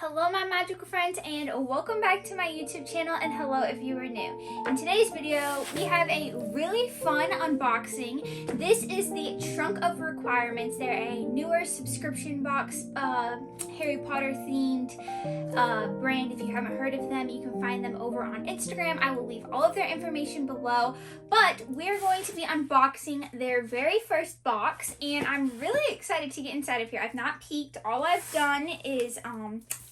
Hello my magical friends, and welcome back to my YouTube channel, and hello if you are new. In today's video we have a really fun unboxing. This is the Trunk of Requirements. They're a newer subscription box Harry Potter themed brand. If you haven't heard of them, you can find them over on Instagram. I will leave all of their information below, but we're going to be unboxing their very first box, and I'm really excited to get inside of here. I've not peeked. All I've done is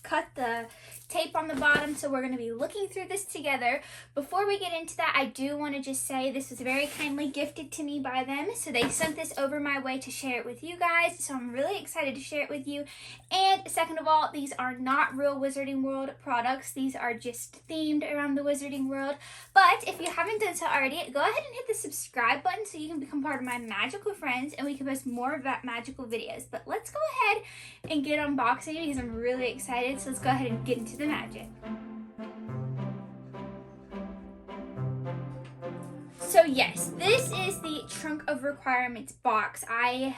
cut the tape on the bottom, so we're going to be looking through this together. Before we get into that, I do want to just say this was very kindly gifted to me by them, so they sent this over my way to share it with you guys, so I'm really excited to share it with you. And second of all, these are not real Wizarding World products. These are just themed around the Wizarding World. But if you haven't done so already, go ahead and hit the subscribe button so you can become part of my magical friends and we can post more of that magical videos. But let's go ahead and get unboxing because I'm really excited. So let's go ahead and get into the magic. So yes, this is the Trunk of Requirements box. I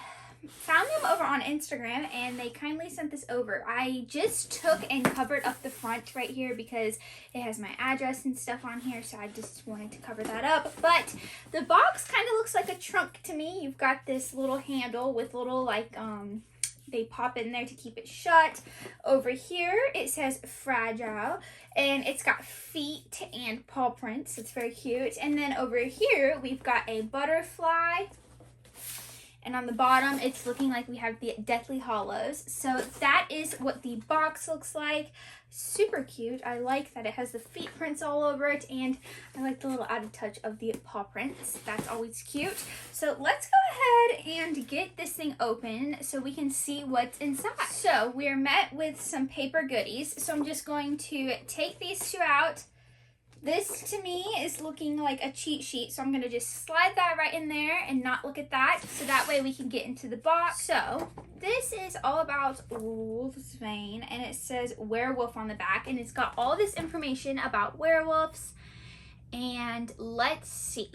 found them over on Instagram and they kindly sent this over. I just took and covered up the front right here because it has my address and stuff on here, so I just wanted to cover that up. But the box kind of looks like a trunk to me. You've got this little handle with little like they pop in there to keep it shut. Over here it says fragile, and it's got feet and paw prints. It's very cute. And then over here we've got a butterfly, and on the bottom it's looking like we have the Deathly Hallows. So that is what the box looks like. Super cute. I like that it has the feet prints all over it, and I like the little added touch of the paw prints. That's always cute. So let's go ahead and get this thing open so we can see what's inside. So we're met with some paper goodies. So I'm just going to take these two out. This to me is looking like a cheat sheet, so I'm going to just slide that right in there and not look at that, so that way we can get into the box. So this is all about Wolfsbane, and it says werewolf on the back, and it's got all this information about werewolves. And let's see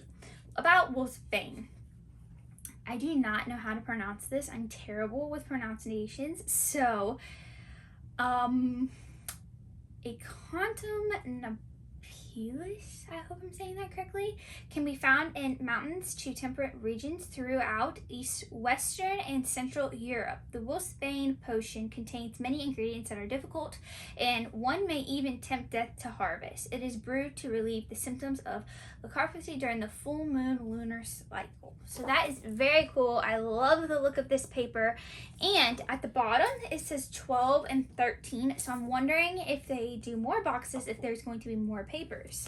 about Wolfsbane. I do not know how to pronounce this. I'm terrible with pronunciations. So a quantum I hope I'm saying that correctly, can be found in mountains to temperate regions throughout Western and Central Europe. The Wolfsbane potion contains many ingredients that are difficult, and one may even tempt death to harvest. It is brewed to relieve the symptoms of lethargy during the full moon lunar cycle. So that is very cool. I love the look of this paper. And at the bottom it says 12 and 13. So I'm wondering if they do more boxes, if there's going to be more papers,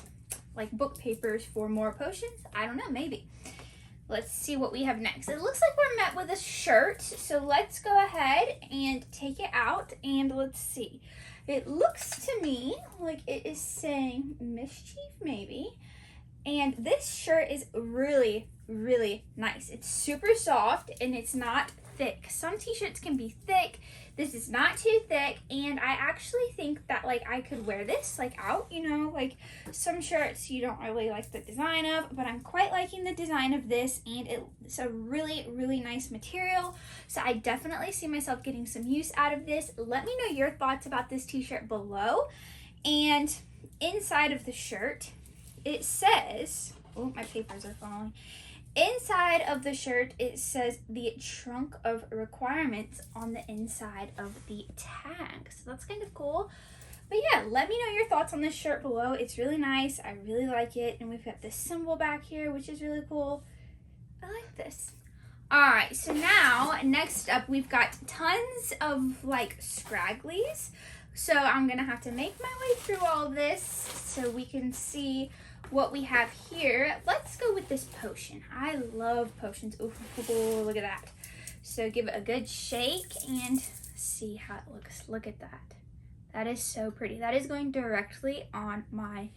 like book papers for more potions. I don't know, maybe. Let's see what we have next. It looks like we're met with a shirt, so let's go ahead and take it out and let's see. It looks to me like it is saying mischief, maybe. And this shirt is really, really nice. It's super soft and it's not thick. Some t-shirts can be thick. This is not too thick, and I actually think that like I could wear this like out, you know, like some shirts you don't really like the design of, but I'm quite liking the design of this, and it's a really, really nice material. So I definitely see myself getting some use out of this. Let me know your thoughts about this t-shirt below. And inside of the shirt it says, oh, my papers are falling. Inside of the shirt, it says the Trunk of Requirements on the inside of the tag. So that's kind of cool. But yeah, let me know your thoughts on this shirt below. It's really nice. I really like it. And we've got this symbol back here, which is really cool. I like this. Alright, so now, next up, we've got tons of like scragglies. So I'm going to have to make my way through all this so we can see what we have here. Let's go with this potion. I love potions. Ooh, look at that. So give it a good shake and see how it looks. Look at that. That is so pretty. That is going directly on my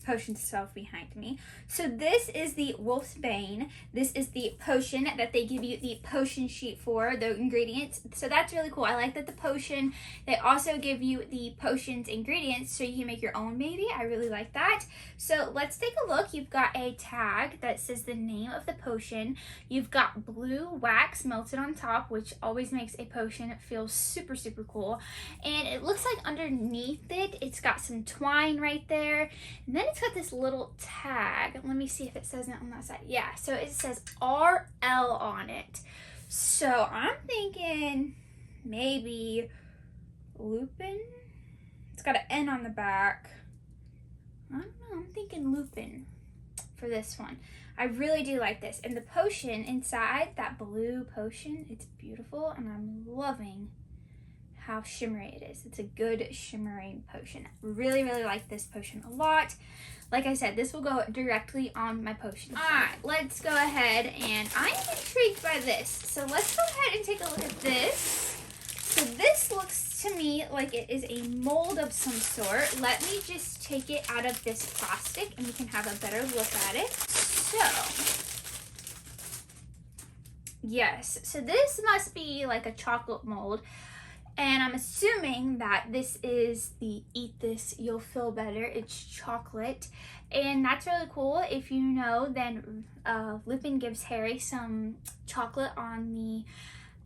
potion itself behind me. So this is the Wolf's Bane. This is the potion that they give you the potion sheet for, the ingredients. So that's really cool. I like that the potion, they also give you the potion's ingredients so you can make your own maybe. I really like that. So let's take a look. You've got a tag that says the name of the potion. You've got blue wax melted on top, which always makes a potion feel super, super cool. And it looks like underneath it, it's got some twine right there. And then it's got this little tag. Let me see if it says it on that side. Yeah, so it says RL on it. So I'm thinking maybe Lupin. It's got an N on the back. I don't know, I'm thinking Lupin for this one. I really do like this. And the potion inside, that blue potion, it's beautiful, and I'm loving how shimmery it is. It's a good shimmering potion. Really, really like this potion a lot. Like I said, this will go directly on my potion. All right, let's go ahead, and I'm intrigued by this. So let's go ahead and take a look at this. So this looks to me like it is a mold of some sort. Let me just take it out of this plastic and we can have a better look at it. So, yes, so this must be like a chocolate mold. And I'm assuming that this is the Eat This, You'll Feel Better. It's chocolate. And that's really cool. If you know, then Lupin gives Harry some chocolate on the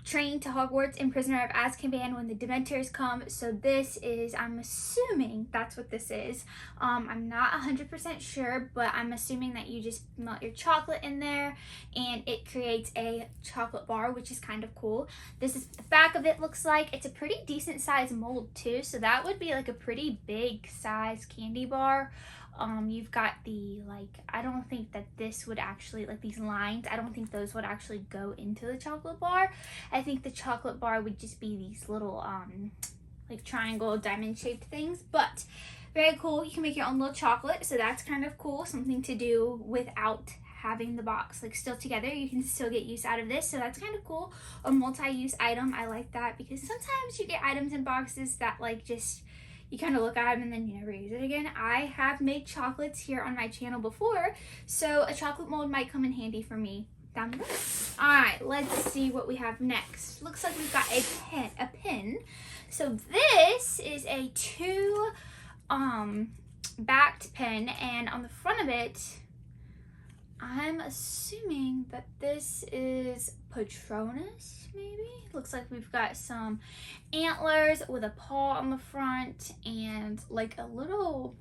train to Hogwarts in Prisoner of Azkaban when the Dementors come. So this is, I'm assuming that's what this is. I'm not 100% sure, but I'm assuming that you just melt your chocolate in there and it creates a chocolate bar, which is kind of cool. This is what the back of it looks like. It's a pretty decent size mold too, so that would be like a pretty big size candy bar. You've got the, like, I don't think that this would actually, like these lines, I don't think those would actually go into the chocolate bar. I think the chocolate bar would just be these little, like triangle diamond shaped things, but very cool. You can make your own little chocolate, so that's kind of cool. Something to do without having the box like still together. You can still get use out of this, so that's kind of cool. A multi-use item, I like that, because sometimes you get items in boxes that like just, you kind of look at them and then you never use it again. I have made chocolates here on my channel before, so a chocolate mold might come in handy for me down the road. All right, let's see what we have next. Looks like we've got a pin. So this is a two backed pen, and on the front of it, I'm assuming that this is Patronus, maybe? Looks like we've got some antlers with a paw on the front and like a little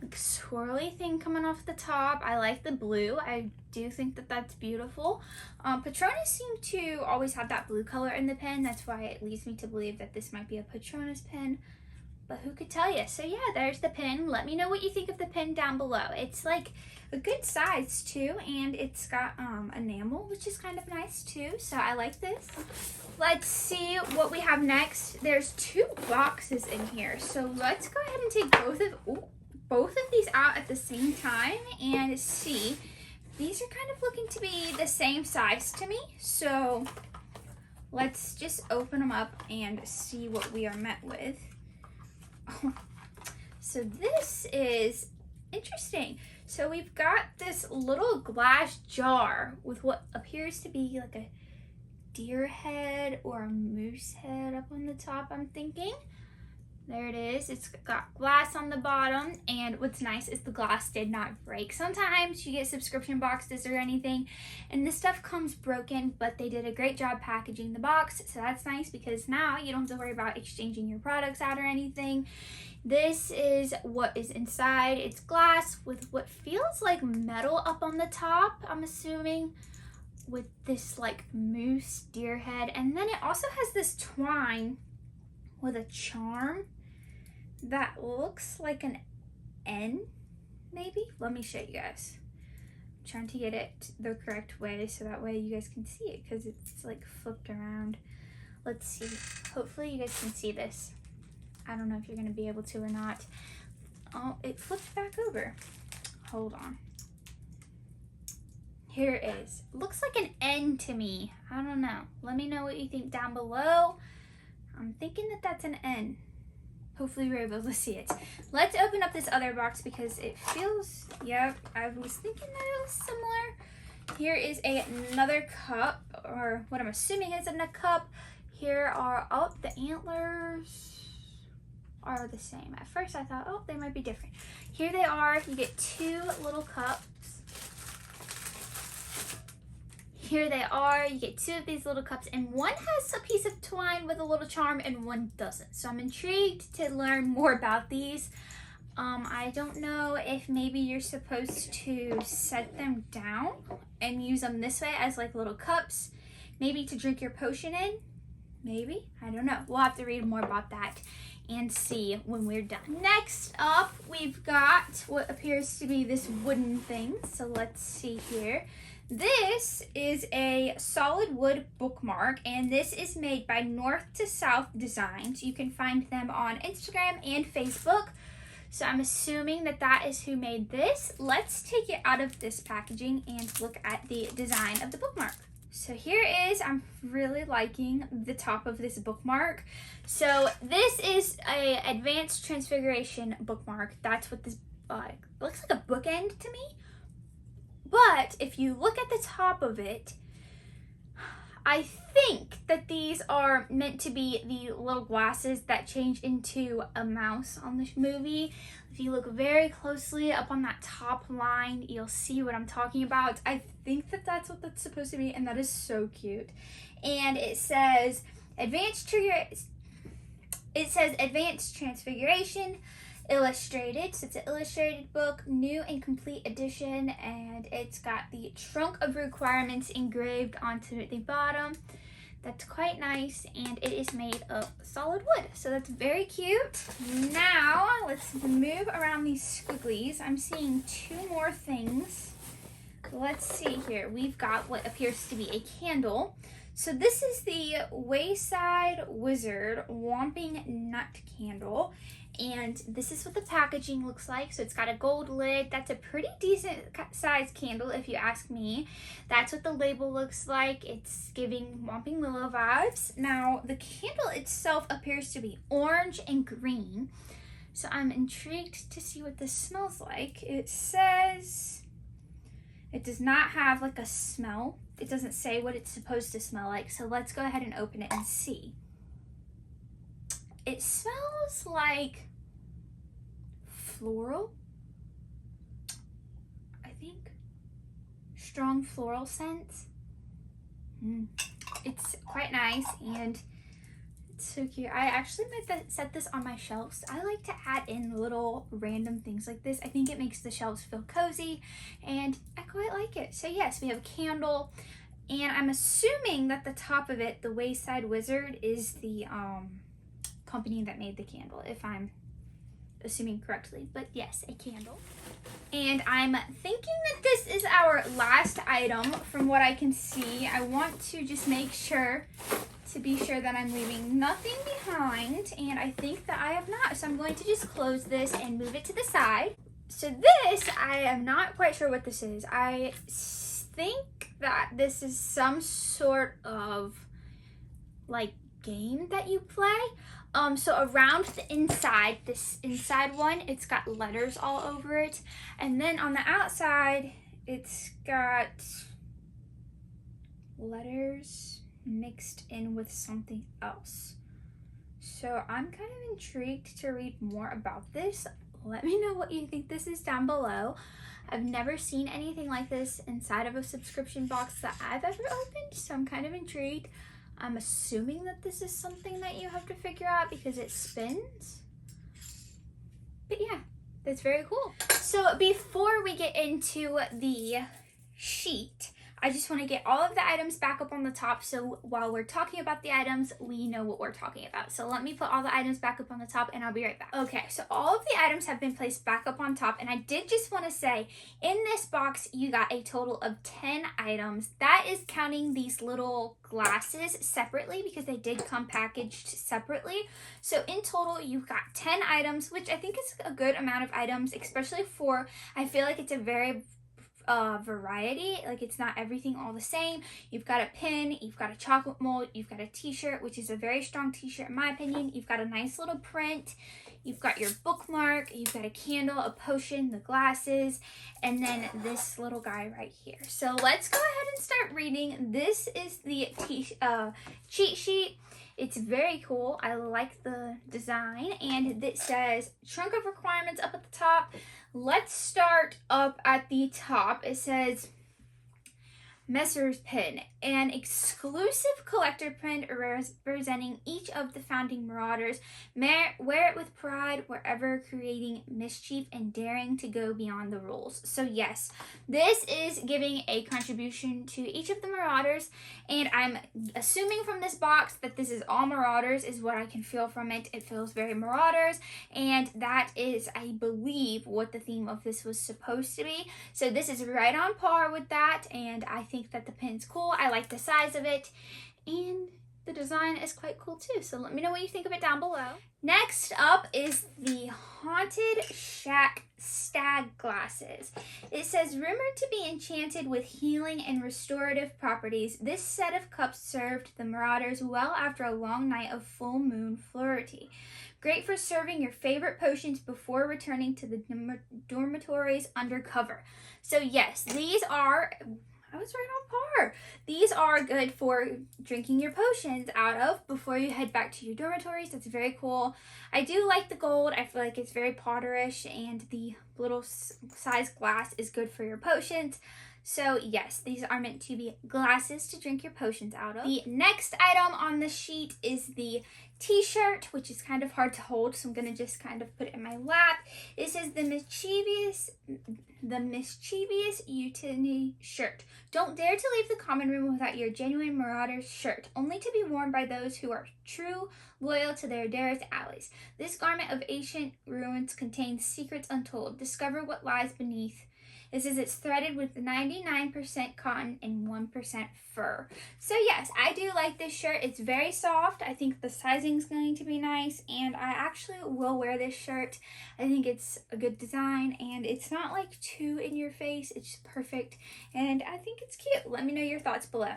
like swirly thing coming off the top. I like the blue. I do think that that's beautiful. Patronus seem to always have that blue color in the pen. That's why it leads me to believe that this might be a Patronus pen. But who could tell you? So yeah, there's the pen. Let me know what you think of the pen down below. It's like a good size too, and it's got enamel, which is kind of nice too. So I like this. Let's see what we have next. There's two boxes in here, so let's go ahead and take both of these out at the same time and see. These are kind of looking to be the same size to me, so let's just open them up and see what we are met with. So this is interesting. So we've got this little glass jar with what appears to be like a deer head or a moose head up on the top, I'm thinking. There it is. It's got glass on the bottom, and what's nice is the glass did not break. Sometimes you get subscription boxes or anything and this stuff comes broken, but they did a great job packaging the box, so that's nice because now you don't have to worry about exchanging your products out or anything. This is what is inside. It's glass with what feels like metal up on the top, I'm assuming, with this like moose deer head, and then it also has this twine with a charm that looks like an N, maybe? Let me show you guys. I'm trying to get it the correct way so that way you guys can see it, because it's like flipped around. Let's see. Hopefully you guys can see this. I don't know if you're gonna be able to or not. Oh, it flipped back over. Hold on. Here it is. Looks like an N to me. I don't know. Let me know what you think down below. I'm thinking that that's an N. Hopefully you're able to see it. Let's open up this other box because it feels, yep, I was thinking that it was similar. Here is another cup, or what I'm assuming is in a cup. Here are, oh, the antlers are the same. At first I thought, oh, they might be different. Here they are. You get 2 little cups. Here they are. You get 2 of these little cups, and one has a piece of twine with a little charm and one doesn't. So I'm intrigued to learn more about these. I don't know if maybe you're supposed to set them down and use them this way as like little cups, maybe to drink your potion in. Maybe, I don't know. We'll have to read more about that and see when we're done. Next up, we've got what appears to be this wooden thing. So let's see here. This is a solid wood bookmark, and this is made by North to South Designs. You can find them on Instagram and Facebook. So I'm assuming that that is who made this. Let's take it out of this packaging and look at the design of the bookmark. So here is, I'm really liking the top of this bookmark. So this is a advanced transfiguration bookmark. That's what this looks like, a bookend to me. But if you look at the top of it, I think that these are meant to be the little glasses that change into a mouse on this movie. If you look very closely up on that top line, you'll see what I'm talking about. I think that that's what that's supposed to be, and that is so cute. And it says Advanced Transfiguration Illustrated. So it's an illustrated book, new and complete edition, and it's got the trunk of requirements engraved onto the bottom. That's quite nice, and it is made of solid wood, so that's very cute. Now let's move around these squigglies. I'm seeing 2 more things. Let's see here. We've got what appears to be a candle. So this is the Wayside Wizard Whomping Nut Candle. And this is what the packaging looks like. So it's got a gold lid. That's a pretty decent sized candle if you ask me. That's what the label looks like. It's giving Whomping Willow vibes. Now the candle itself appears to be orange and green. So I'm intrigued to see what this smells like. It says it does not have like a smell. It doesn't say what it's supposed to smell like. So let's go ahead and open it and see. It smells like floral, I think. Strong floral scents. It's quite nice, and it's so cute. I actually might set this on my shelves. I like to add in little random things like this. I think it makes the shelves feel cozy, and I quite like it. So yes, we have a candle, and I'm assuming that the top of it, the Wayside Wizard, is the company that made the candle, if I'm assuming correctly. But yes, a candle. And I'm thinking that this is our last item from what I can see. I want to just make sure to be sure that I'm leaving nothing behind, and I think that I have not. So I'm going to just close this and move it to the side. So this, I am not quite sure what this is. I think that this is some sort of like game that you play. So around the inside, this inside one, it's got letters all over it. And then on the outside, it's got letters mixed in with something else. So I'm kind of intrigued to read more about this. Let me know what you think this is down below. I've never seen anything like this inside of a subscription box that I've ever opened, so I'm kind of intrigued. I'm assuming that this is something that you have to figure out because it spins. But yeah, that's very cool. So before we get into the sheet, I just want to get all of the items back up on the top, so while we're talking about the items, we know what we're talking about. So let me put all the items back up on the top, and I'll be right back. Okay, so all of the items have been placed back up on top, and I did just want to say, in this box, you got a total of 10 items. That is counting these little glasses separately, because they did come packaged separately. So in total, you've got 10 items, which I think is a good amount of items, especially for, I feel like it's a very variety. Like, it's not everything all the same. You've got a pin, you've got a chocolate mold, you've got a t-shirt, which is a very strong t-shirt in my opinion. You've got a nice little print, you've got your bookmark, you've got a candle, a potion, the glasses, and then this little guy right here. So let's go ahead and start reading. This is the cheat sheet. It's very cool. I like the design, and it says trunk of requirements up at the top. Let's start up at the top. It says Messer's Pin, an exclusive collector pin representing each of the founding Marauders. Wear it with pride wherever creating mischief and daring to go beyond the rules. So yes, this is giving a contribution to each of the Marauders, and I'm assuming from this box that this is all Marauders is what I can feel from it. It feels very Marauders, and that is, I believe, what the theme of this was supposed to be. So this is right on par with that, and I think that the pin's cool. I like the size of it, and the design is quite cool too. So let me know what you think of it down below. Next up is the Haunted Shack Stag Glasses. It says, rumored to be enchanted with healing and restorative properties, this set of cups served the Marauders well after a long night of full moon flirty. Great for serving your favorite potions before returning to the dormitories undercover. So yes, these are, I was right on par. These are good for drinking your potions out of before you head back to your dormitories. That's very cool. I do like the gold. I feel like it's very Potterish, and the little size glass is good for your potions. So yes, these are meant to be glasses to drink your potions out of. The next item on the sheet is the t-shirt, which is kind of hard to hold, so I'm going to just kind of put it in my lap. It says the mischievous utility shirt. Don't dare to leave the common room without your genuine Marauders shirt, only to be worn by those who are true, loyal to their dearest allies. This garment of ancient ruins contains secrets untold. Discover what lies beneath. It says it's threaded with 99% cotton and 1% fur. So yes, I do like this shirt. It's very soft. I think the sizing is going to be nice, and I actually will wear this shirt. I think it's a good design, and it's not like too in your face. It's perfect, and I think it's cute. Let me know your thoughts below.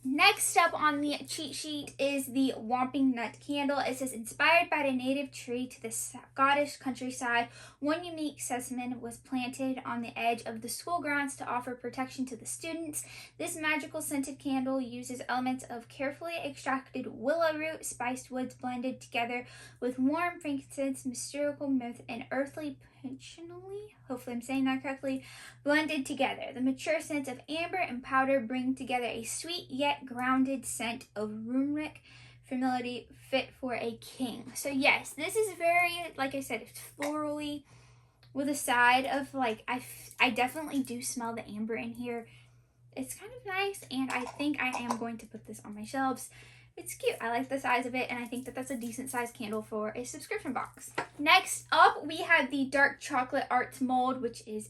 Next up on the cheat sheet is the Whomping Nut Candle. It says, inspired by the native tree to the Scottish countryside, one unique specimen was planted on the edge of the school grounds to offer protection to the students. This magical scented candle uses elements of carefully extracted willow root, spiced woods blended together with warm frankincense, mystical myrrh, and earthly patchouli, hopefully I'm saying that correctly, blended together. The mature scents of amber and powder bring together a sweet yet grounded scent of turmeric, familiarity fit for a king. So yes, this is very, like I said, it's florally with a side of like, I definitely do smell the amber in here. It's kind of nice, and I think I am going to put this on my shelves. It's cute. I like the size of it, and I think that that's a decent sized candle for a subscription box. Next up, we have the Dark Chocolate Arts mold, which is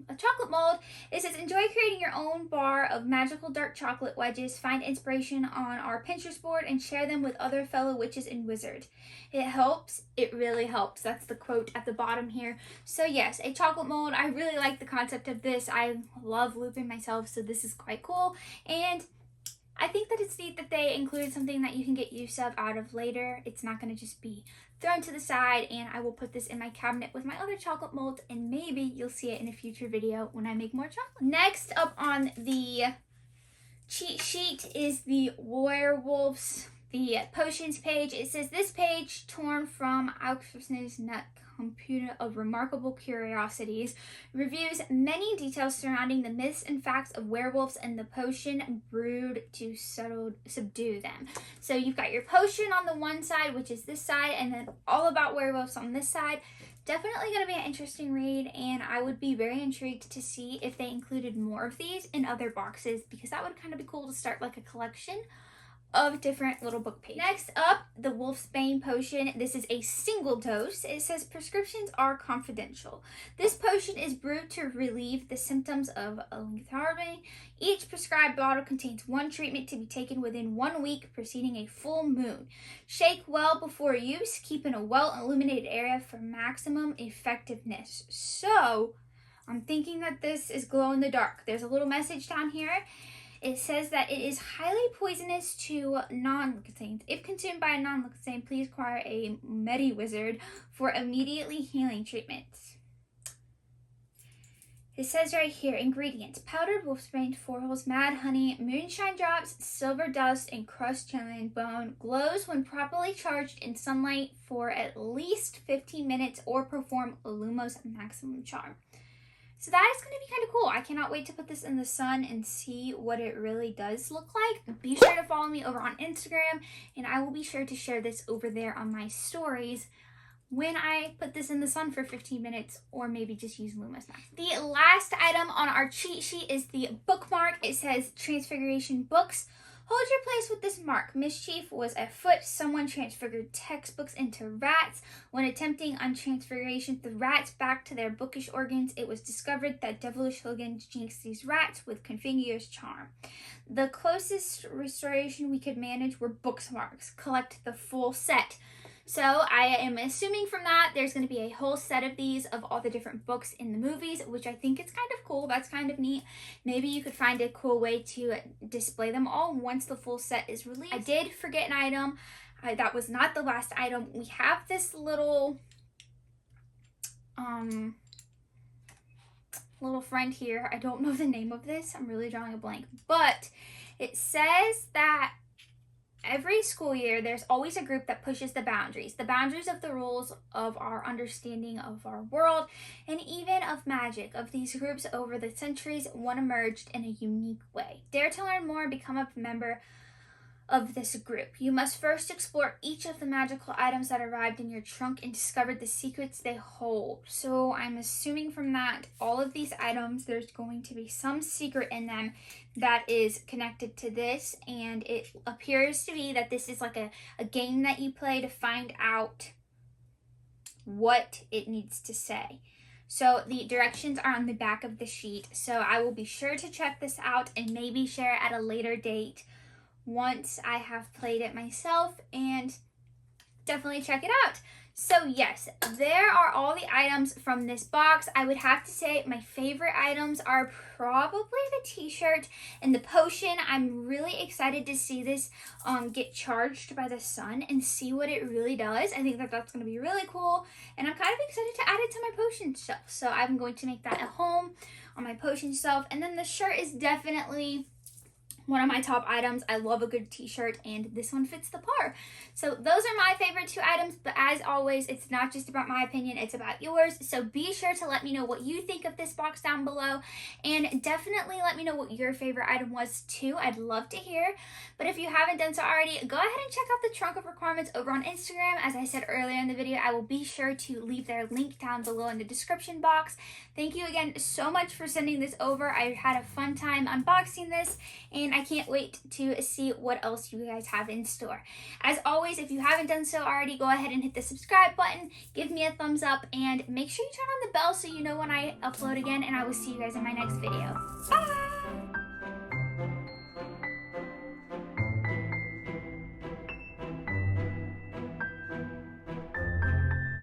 a chocolate mold. It says, enjoy creating your own bar of magical dark chocolate wedges. Find inspiration on our Pinterest board and share them with other fellow witches and wizards. It helps. It really helps. That's the quote at the bottom here. So yes, a chocolate mold. I really like the concept of this. I love looping myself, so this is quite cool. And I think that it's neat that they included something that you can get use of out of later. It's not going to just be thrown to the side, and I will put this in my cabinet with my other chocolate molds, and maybe you'll see it in a future video when I make more chocolate. Next up on the cheat sheet is the werewolves, the potions page. It says, this page torn from Alexis's nut computer of remarkable curiosities reviews many details surrounding the myths and facts of werewolves and the potion brewed to subdue them. So you've got your potion on the one side, which is this side, and then all about werewolves on this side. Definitely going to be an interesting read, and I would be very intrigued to see if they included more of these in other boxes, because that would kind of be cool to start like a collection of different little book pages. Next up, the Wolfsbane potion. This is a single dose. It says prescriptions are confidential. This potion is brewed to relieve the symptoms of lethargy. Each prescribed bottle contains one treatment to be taken within 1 week preceding a full moon. Shake well before use. Keep in a well-illuminated area for maximum effectiveness. So I'm thinking that this is glow in the dark. There's a little message down here. It says that it is highly poisonous to non-Lucasane. If consumed by a non-Lucasane, please acquire a Medi-Wizard for immediately healing treatments. It says right here, ingredients: powdered wolfsbane, 4 holes, mad honey, moonshine drops, silver dust, and crushed genuine bone. Glows when properly charged in sunlight for at least 15 minutes or perform Lumos maximum charm. So that is going to be kind of cool. I cannot wait to put this in the sun and see what it really does look like. Be sure to follow me over on Instagram, and I will be sure to share this over there on my stories when I put this in the sun for 15 minutes, or maybe just use Lumos Max. The last item on our cheat sheet is the bookmark. It says Transfiguration Books. Hold your place with this mark. Mischief was afoot. Someone transfigured textbooks into rats. When attempting on transfiguration the rats back to their bookish organs, it was discovered that devilish hooligans jinxed these rats with Configure's charm. The closest restoration we could manage were bookmarks. Collect the full set. So I am assuming from that there's going to be a whole set of these of all the different books in the movies, which I think is kind of cool. That's kind of neat. Maybe you could find a cool way to display them all once the full set is released. I did forget an item. That was not the last item. We have this little friend here. I don't know the name of this. I'm really drawing a blank. But it says that every school year, there's always a group that pushes the boundaries of the rules of our understanding of our world, and even of magic. Of these groups over the centuries, one emerged in a unique way. Dare to learn more and become a member of this group. You must first explore each of the magical items that arrived in your trunk and discover the secrets they hold. So I'm assuming from that, all of these items, there's going to be some secret in them that is connected to this, and it appears to be that this is like a game that you play to find out what it needs to say. So the directions are on the back of the sheet, so I will be sure to check this out and maybe share at a later date once I have played it myself, and definitely check it out. So yes, there are all the items from this box. I would have to say my favorite items are probably the t-shirt and the potion. I'm really excited to see this get charged by the sun and see what it really does. I think that that's going to be really cool, and I'm kind of excited to add it to my potion shelf. So I'm going to make that at home on my potion shelf. And then the shirt is definitely one of my top items. I love a good t-shirt, and this one fits the par. So those are my favorite 2 items, but as always, it's not just about my opinion, it's about yours. So be sure to let me know what you think of this box down below, and definitely let me know what your favorite item was too. I'd love to hear. But if you haven't done so already, go ahead and check out the trunk of requirements over on Instagram. As I said earlier in the video, I will be sure to leave their link down below in the description box. Thank you again so much for sending this over. I had a fun time unboxing this, and I can't wait to see what else you guys have in store. As always, if you haven't done so already, go ahead and hit the subscribe button, give me a thumbs up, and make sure you turn on the bell so you know when I upload again, and I will see you guys in my next video. Bye!